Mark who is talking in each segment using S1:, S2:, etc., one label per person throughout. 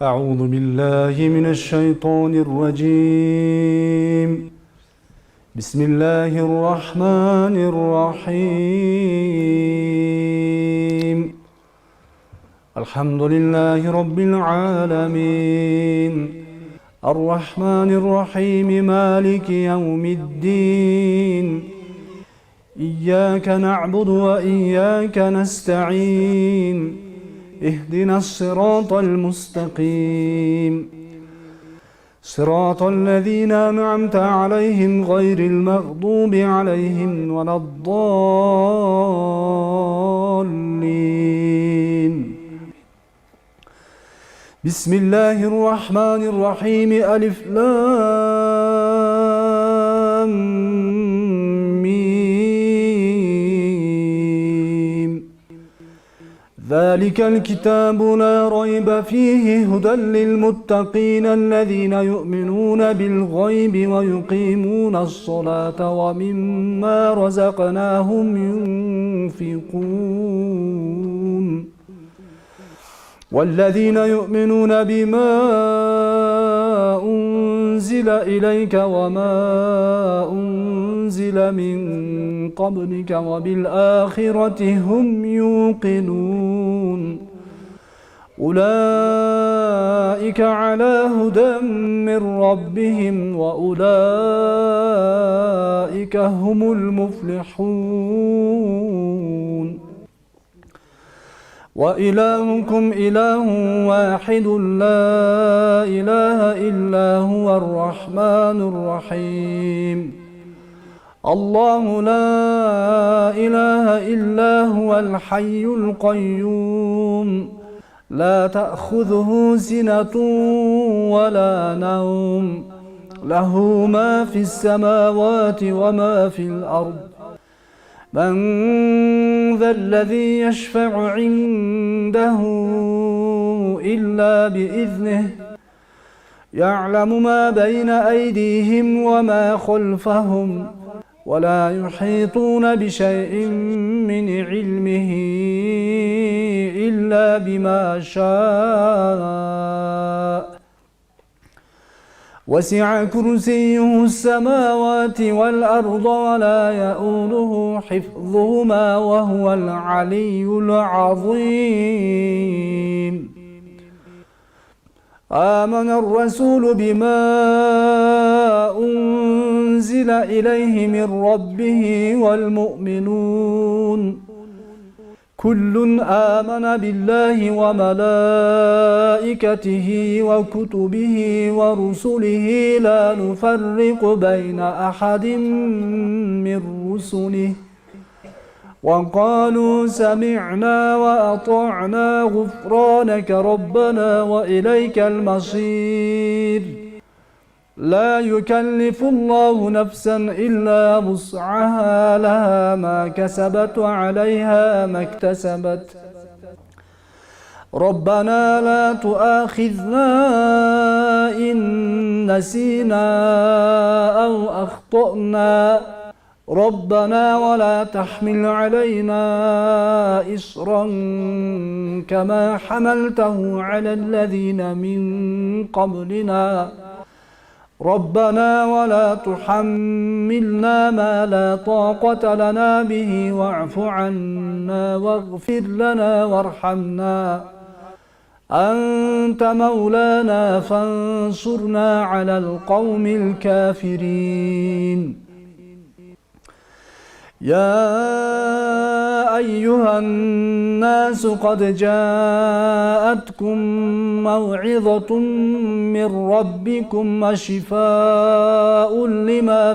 S1: أعوذ بالله من الشيطان الرجيم. بسم الله الرحمن الرحيم. الحمد لله رب العالمين، الرحمن الرحيم، مالك يوم الدين. إياك نعبد وإياك نستعين. اهدنا الصراط المستقيم، صراط الذين أنعمت عليهم غير المغضوب عليهم ولا الضالين. بسم الله الرحمن الرحيم. ألف لام ميم. ذلك الكتاب لا ريب فيه هدى للمتقين الذين يؤمنون بالغيب ويقيمون الصلاة ومما رزقناهم ينفقون. والذين يؤمنون بما أنزل إليك وما أنزل من قبلك وبالآخرة هم يوقنون. أولئك على هدى من ربهم وأولئك هم المفلحون. وإلهكم إله واحد لا إله إلا هو الرحمن الرحيم. الله لا إله إلا هو الحي القيوم، لا تأخذه سنة ولا نوم، له ما في السماوات وما في الأرض. من ذا الذي يشفع عنده إلا بإذنه، يعلم ما بين أيديهم وما خلفهم، ولا يحيطون بشيء من علمه إلا بما شاء. وسع كرسيه السماوات والأرض ولا يؤوده حفظهما وهو العلي العظيم. آمن الرسول بما أنزل إليه من ربه والمؤمنون كل آمن بالله وملائكته وكتبه ورسله لا نفرق بين أحد من رسله، وقالوا سمعنا وأطعنا غفرانك ربنا وإليك المصير. لا يكلف الله نفسا إلا وسعها، لها ما كسبت وعليها ما اكتسبت. ربنا لا تؤاخذنا إن نسينا أو أخطأنا، ربنا ولا تحمل علينا إصرا كما حملته على الذين من قبلنا، ربنا ولا تحملنا ما لا طاقة لنا به واعف عنا واغفر لنا وارحمنا، أنت مولانا فانصرنا على القوم الكافرين. يا أيها الناس قد جاءتكم موعظة من ربكم وشفاء لما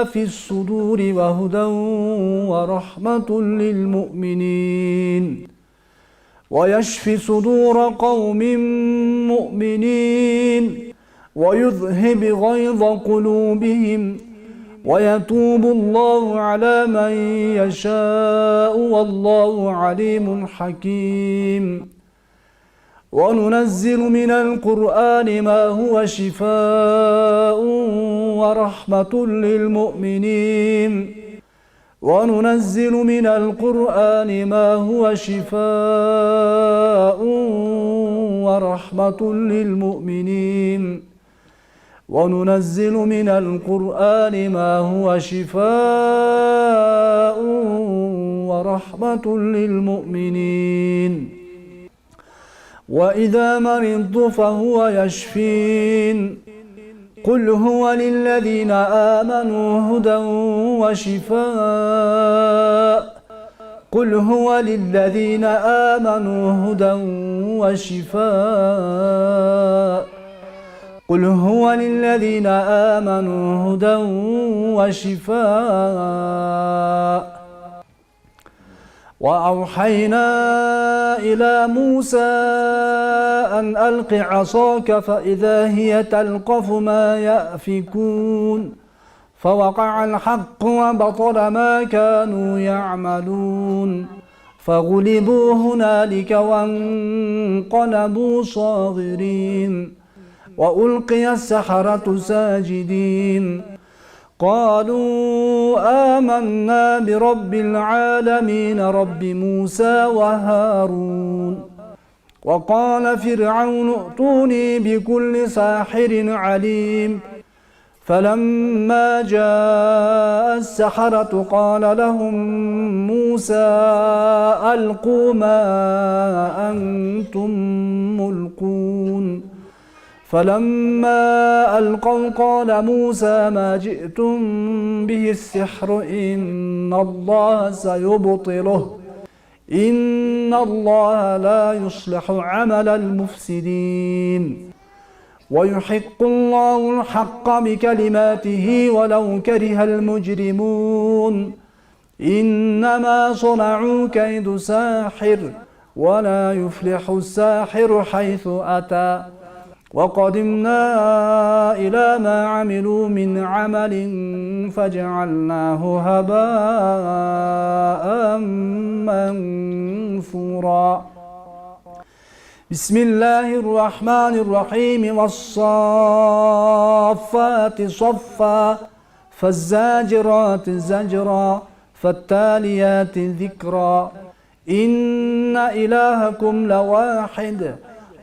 S1: في الصدور وهدى ورحمة للمؤمنين، ويشفي صدور قوم مؤمنين ويذهب غيظ قلوبهم، ويتوب الله على من يشاء والله عليم حكيم. وننزل من القرآن ما هو شفاء ورحمة للمؤمنين وننزل من القرآن ما هو شفاء ورحمة للمؤمنين وننزل من القرآن ما هو شفاء ورحمة للمؤمنين وإذا مرضت فهو يشفين قل هو للذين آمنوا هدى وشفاء قل هو للذين آمنوا هدى وشفاء قل هو للذين آمنوا هدى وشفاء وأوحينا إلى موسى أن ألق عصاك فإذا هي تلقف ما يأفكون فوقع الحق وبطل ما كانوا يعملون فغلبوا هنالك وانقلبوا صاغرين وألقي السحرة ساجدين قالوا آمنا برب العالمين رب موسى وهارون وقال فرعون ائتوني بكل ساحر عليم فلما جاء السحرة قال لهم موسى ألقوا ما أنتم ملقون فلما ألقوا قال موسى ما جئتم به السحر إن الله سيبطله إن الله لا يصلح عمل المفسدين ويحق الله الحق بكلماته ولو كره المجرمون إنما صنعوا كيد ساحر ولا يفلح الساحر حيث أتى وقدمنا إلى ما عملوا من عمل فجعلناه هباء منثورا بسم الله الرحمن الرحيم والصافات صفا فالزاجرات زجرا فالتاليات ذكرا إن إلهكم لواحد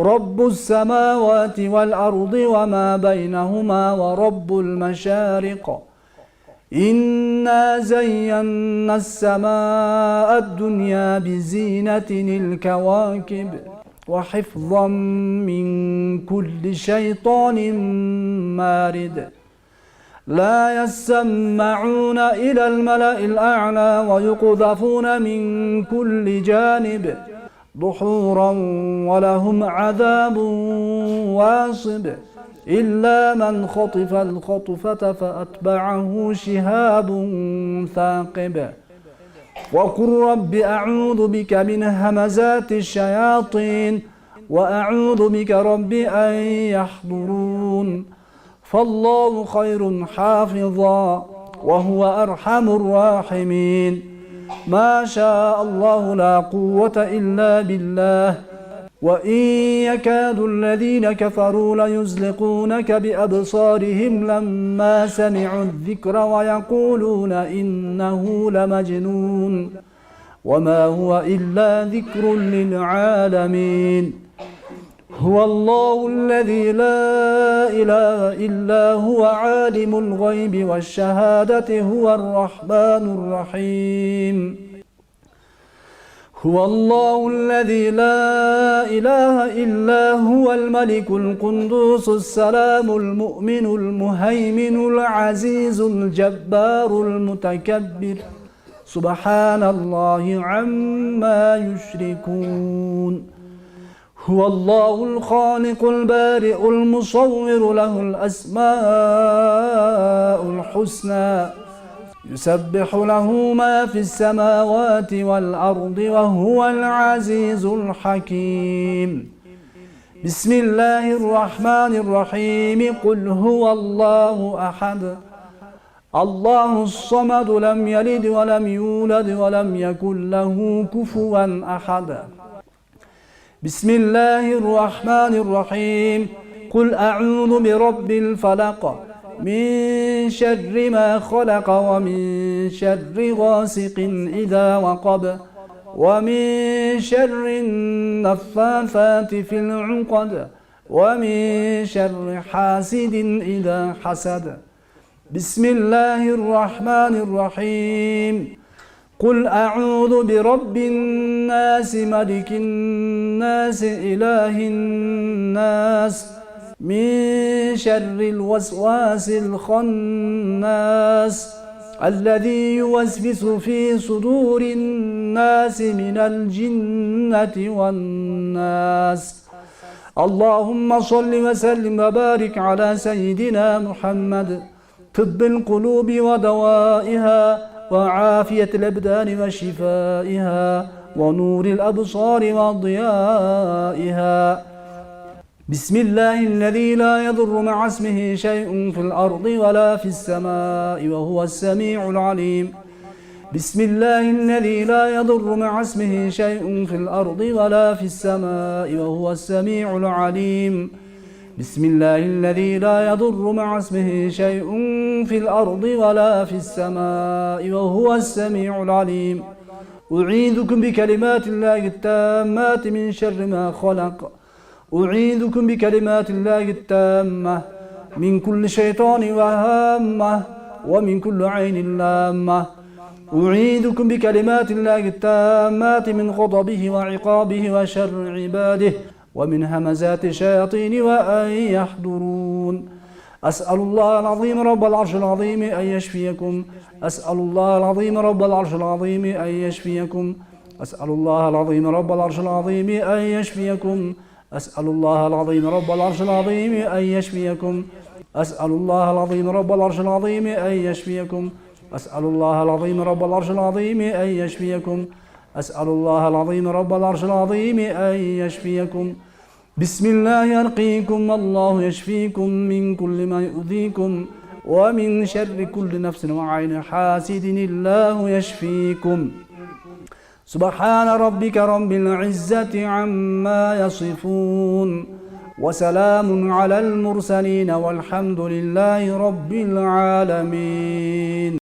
S1: رب السماوات والأرض وما بينهما ورب المشارق إنا زينا السماء الدنيا بزينة الكواكب وحفظا من كل شيطان مارد لا يسمعون إلى الملأ الأعلى ويقذفون من كل جانب دحورا ولهم عذاب واصب إلا من خطف الخطفة فأتبعه شهاب ثاقب وقل رب أعوذ بك من همزات الشياطين وأعوذ بك رب أن يحضرون فالله خير حافظا وهو أرحم الراحمين ما شاء الله لا قوة إلا بالله وإن يكاد الذين كفروا ليزلقونك بأبصارهم لما سمعوا الذكر ويقولون إنه لمجنون وما هو إلا ذكر للعالمين هو الله الذي لا إله إلا هو عالم الغيب والشهادة هو الرحمن الرحيم هو الله الذي لا إله إلا هو الملك القدوس السلام المؤمن المهيمن العزيز الجبار المتكبر سبحان الله عما يشركون هو الله الخالق البارئ المصور له الأسماء الحسنى يسبح له ما في السماوات والأرض وهو العزيز الحكيم بسم الله الرحمن الرحيم قل هو الله أحد الله الصمد لم يلد ولم يولد ولم يكن له كفوا أحد بسم الله الرحمن الرحيم قل أعوذ برب الفلق من شر ما خلق ومن شر غاسق إذا وقب ومن شر النفاثات في العقد ومن شر حاسد إذا حسد. بسم الله الرحمن الرحيم. قل أعوذ برب الناس ملك الناس إله الناس من شر الوسواس الخناس الذي يوسوس في صدور الناس من الجنة والناس. اللهم صل وسلم وبارك على سيدنا محمد طب القلوب ودوائها وعافية الأبدان وشفائها ونور الأبصار وضيائها. بسم الله الذي لا يضر مع اسمه شيء في الأرض ولا في السماء وهو السميع العليم. بسم الله الذي لا يضر مع اسمه شيء في الأرض ولا في السماء وهو السميع العليم. بسم الله الذي لا يضر مع اسمه شيء في الأرض ولا في السماء وهو السميع العليم. أعيذكم بكلمات الله التامات من شر ما خلق. أعيذكم بكلمات الله التامة من كل شيطان وهامة ومن كل عين لامة. أعيذكم بكلمات الله التامات من غضبه وعقابه وشر عباده ومن همزات الشياطين وأن يحضرون. أسأل الله العظيم رب العرش العظيم أن يشفيكم. أسأل الله العظيم رب العرش العظيم أن يشفيكم. أسأل الله العظيم رب العرش العظيم أن يشفيكم. أسأل الله العظيم رب العرش العظيم أن يشفيكم. أسأل الله العظيم رب العرش العظيم أن يشفيكم. أسأل الله العظيم رب العرش العظيم أن يشفيكم. أسأل الله العظيم رب العرش العظيم أن يشفيكم. بسم الله يرقيكم الله يشفيكم من كل ما يؤذيكم ومن شر كل نفس وعين حاسد الله يشفيكم. سبحان ربك رب العزة عما يصفون وسلام على المرسلين والحمد لله رب العالمين.